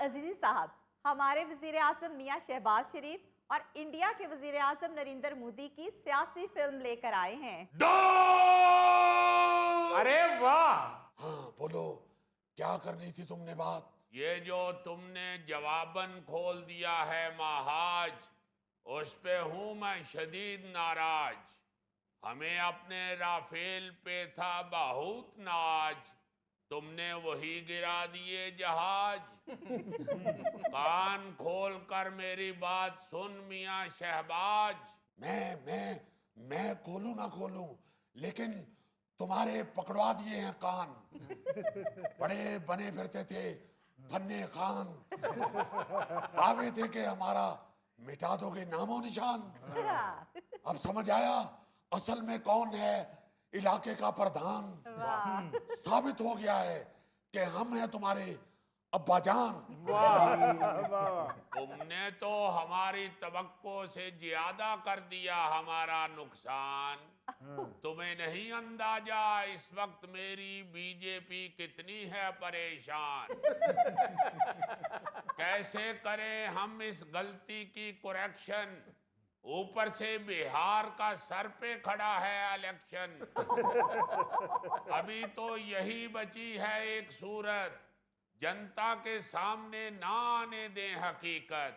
अजीजी साहब, हमारे वजीर आजम मियाँ शहबाज शरीफ और इंडिया के वजीर आजम नरेंद्र मोदी की सियासी फिल्म लेकर आए हैं। अरे वाह! हाँ बोलो, क्या करनी थी तुमने बात? ये जो तुमने जवाबन खोल दिया है महाज, उस पे हूं मैं शदीद नाराज। हमें अपने राफेल पे था बहुत नाज, तुमने वही गिरा दिए जहाज। कान खोल कर मेरी बात सुन मियाँ शहबाज। मैं खोलूं ना खोलूं, लेकिन तुम्हारे पकड़वा दिए हैं कान। बड़े बने फिरते थे फन्ने खान, दावे थे कि हमारा मिटा दोगे नामो निशान। अब समझ आया असल में कौन है इलाके का प्रधान। साबित हो गया है कि हम हैं तुम्हारे अब्बाजान। तुमने तो हमारी तवक्को से ज्यादा कर दिया हमारा नुकसान। तुम्हें नहीं अंदाजा इस वक्त मेरी बीजेपी कितनी है परेशान। कैसे करें हम इस गलती की करेक्शन, ऊपर से बिहार का सर पे खड़ा है इलेक्शन। अभी तो यही बची है एक सूरत, जनता के सामने ना आने दें हकीकत।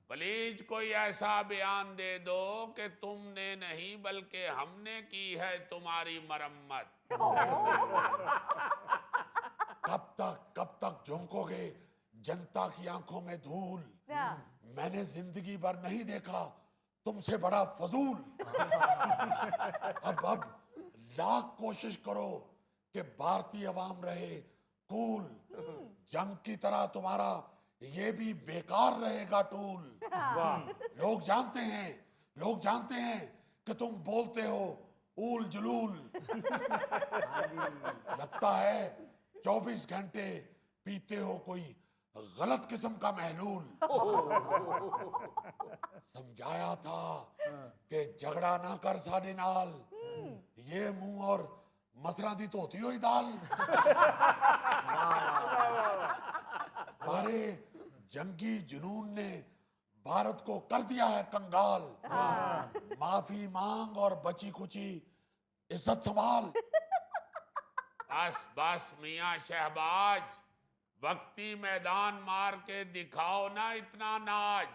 प्लीज कोई ऐसा बयान दे दो कि तुमने नहीं बल्कि हमने की है तुम्हारी मरम्मत। कब तक झोंकोगे जनता की आंखों में धूल? मैंने जिंदगी भर नहीं देखा तुमसे बड़ा फजूल। अब लाख कोशिश करो कि भारतीय अवाम रहे कूल। जंग की तरह तुम्हारा ये भी बेकार रहेगा टूल। लोग जानते हैं कि तुम बोलते हो ऊल जुलूल। लगता है 24 घंटे पीते हो कोई गलत किस्म का महलूल। समझाया था कि झगड़ा ना कर साडे नाल, ये मुंह और मसरा दी धोती हुई दाल। हमारे जंगी जुनून ने भारत को कर दिया है कंगाल। माफी मांग और बची खुची इज्जत संभाल। बस बस मियाँ शहबाज, वक्ती मैदान मार के दिखाओ ना इतना नाज।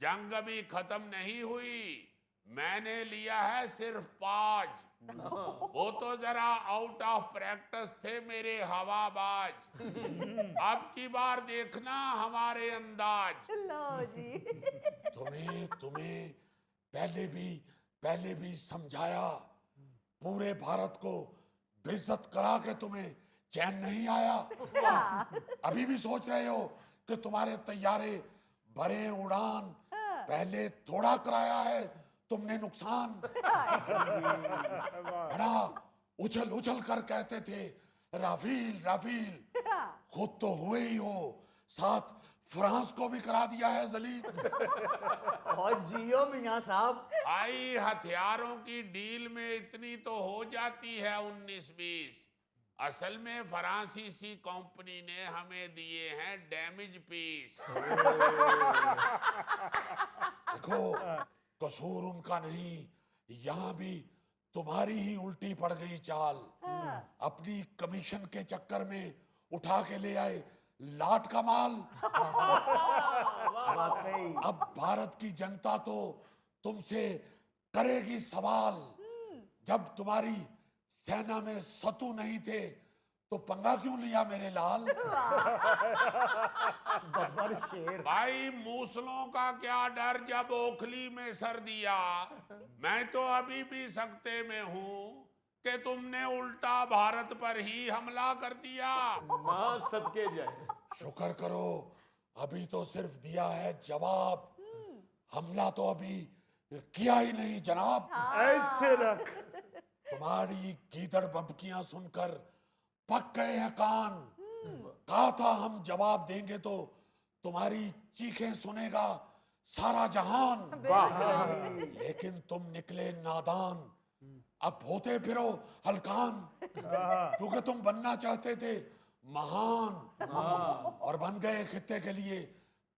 जंग अभी खत्म नहीं हुई, मैंने लिया है सिर्फ 5। वो तो जरा आउट ऑफ प्रैक्टिस थे मेरे हवाबाज। अब की बार देखना हमारे अंदाज। लो जी। तुम्हें पहले भी समझाया, पूरे भारत को बेइज्जत करा के तुम्हें चैन नहीं आया। अभी भी सोच रहे हो कि तुम्हारे तैयारे भरे उड़ान, पहले थोड़ा कराया है तुमने नुकसान। बड़ा उछल कर कहते थे राफेल राफेल, खुद तो हुए ही हो, साथ फ्रांस को भी करा दिया है जलील। और जियो मियां साहब। आई हथियारों की डील में इतनी तो हो जाती है 19-20। असल में फ्रांसीसी कंपनी ने हमें दिए हैं डैमेज पीस। देखो कसूर उनका नहीं, यहाँ भी तुम्हारी ही उल्टी पड़ गई चाल। अपनी कमीशन के चक्कर में उठा के ले आए लाट का माल। अब भारत की जनता तो तुमसे करेगी सवाल। जब तुम्हारी सेना में सतु नहीं थे तो पंगा क्यों लिया मेरे लाल? गब्बर शेर। भाई मूसलों का क्या डर जब ओखली में सर दिया। मैं तो अभी भी सकते में हूँ कि तुमने उल्टा भारत पर ही हमला कर दिया। मां सदके जाए। शुक्र करो अभी तो सिर्फ दिया है जवाब, हमला तो अभी किया ही नहीं जनाब। ऐसे रख। तुम्हारी गीदड़ बबकियां सुनकर पक गए हैं कान। कहा था हम जवाब देंगे तो तुम्हारी चीखें सुनेगा सारा जहान। लेकिन तुम निकले नादान, अब होते फिरो हलकान। क्योंकि तुम बनना चाहते थे महान और बन गए खित्ते के लिए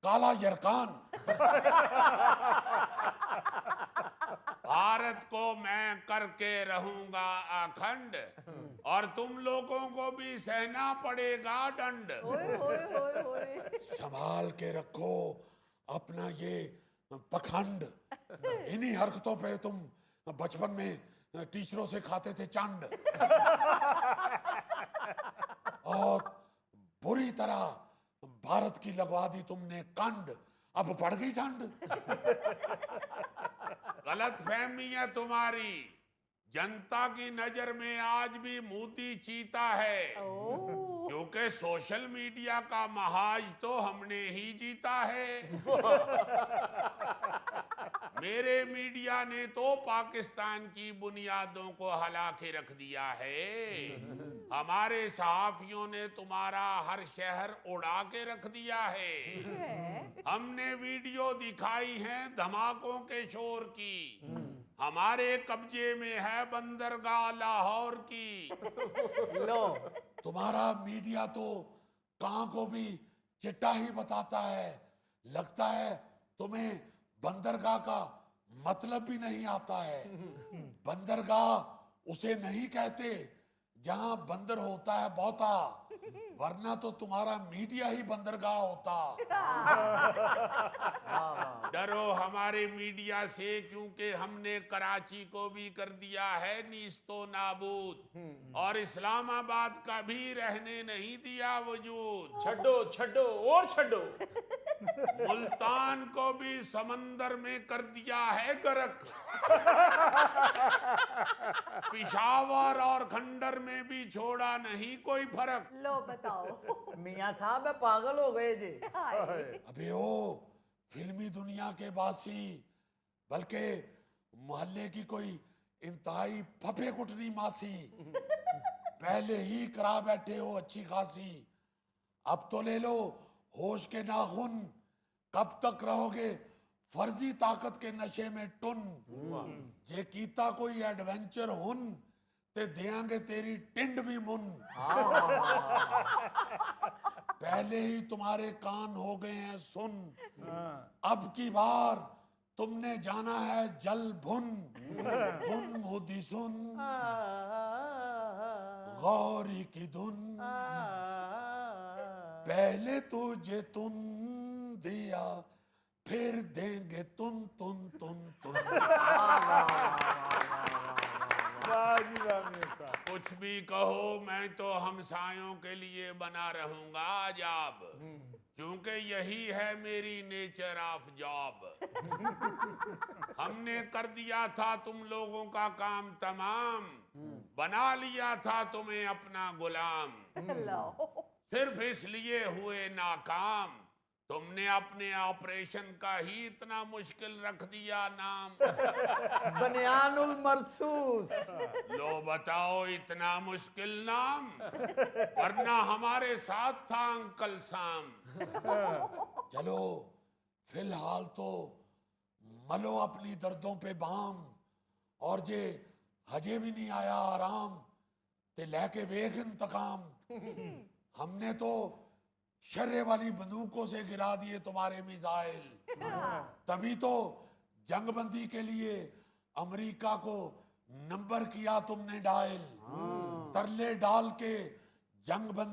काला यरकान। भारत को मैं करके रहूंगा अखंड और तुम लोगों को भी सहना पड़ेगा दंड। ओए होए होए होए। संभाल के रखो अपना ये पखंड। इन्हीं हरकतों पे तुम बचपन में टीचरों से खाते थे चंड और बुरी तरह भारत की लगवा दी तुमने कंड। अब पड़ गई ठंड। गलत फहमी है तुम्हारी, जनता की नजर में आज भी मोदी चीता है, ओह, क्योंकि सोशल मीडिया का महाज तो हमने ही जीता है। मेरे मीडिया ने तो पाकिस्तान की बुनियादों को हिला के रख दिया है। हमारे सहाफियों ने तुम्हारा हर शहर उड़ा के रख दिया है। है। हमने वीडियो दिखाई है धमाकों के शोर की, हमारे कब्जे में है बंदरगाह लाहौर की। लो तुम्हारा मीडिया तो कां को भी चिट्टा ही बताता है। लगता है तुम्हें बंदरगाह का मतलब भी नहीं आता है। बंदरगाह उसे नहीं कहते जहां बंदर होता है बहुता, वरना तो तुम्हारा मीडिया ही बंदरगाह होता। डरो हमारे मीडिया से, क्योंकि हमने कराची को भी कर दिया है नीस्तो नाबूद और इस्लामाबाद का भी रहने नहीं दिया वजूद। छड्डो छड्डो और छड्डो। मुल्तान को भी समंदर में कर दिया है गर्क। पिशावर और खंडर में भी छोड़ा नहीं कोई फर्क। लो बताओ। मियाँ साहब मैं पागल हो गए जी। हाय। अबे ओ फिल्मी दुनिया के बासी, बल्कि मोहल्ले की कोई इंतहाई फफे कुटनी मासी। पहले ही करा बैठे हो अच्छी खासी, अब तो ले लो होश के नाखून। कब तक रहोगे फर्जी ताकत के नशे में टुन। जे कीता कोई एडवेंचर हुन ते देंगे तेरी टिंड भी मुन। पहले ही तुम्हारे कान हो गए हैं सुन, अब की बार तुमने जाना है जल भुन। धुन मोदी सुन गौरी की धुन, पहले तुझे तुन दिया फिर देंगे तुन तुन तुन तुन। कुछ भी कहो मैं तो हमसायों के लिए बना रहूंगा अजाब, क्योंकि यही है मेरी नेचर ऑफ जॉब। हमने कर दिया था तुम लोगों का काम तमाम, बना लिया था तुम्हें अपना गुलाम। लो। सिर्फ इसलिए हुए नाकाम, तुमने अपने ऑपरेशन का ही इतना मुश्किल रख दिया नाम। बनियानुल मरसूस। लो बताओ इतना मुश्किल नाम, वरना हमारे साथ था अंकल साम। चलो फिलहाल तो मलो अपनी दर्दों पे बाम, और जे हजे भी नहीं आया आराम ते लेके वेख इंतकाम। हमने तो शर्रे वाली बंदूकों से गिरा दिए तुम्हारे मिसाइल, तभी तो जंगबंदी के लिए अमेरिका को नंबर किया तुमने डायल। तरले डाल के जंगबंदी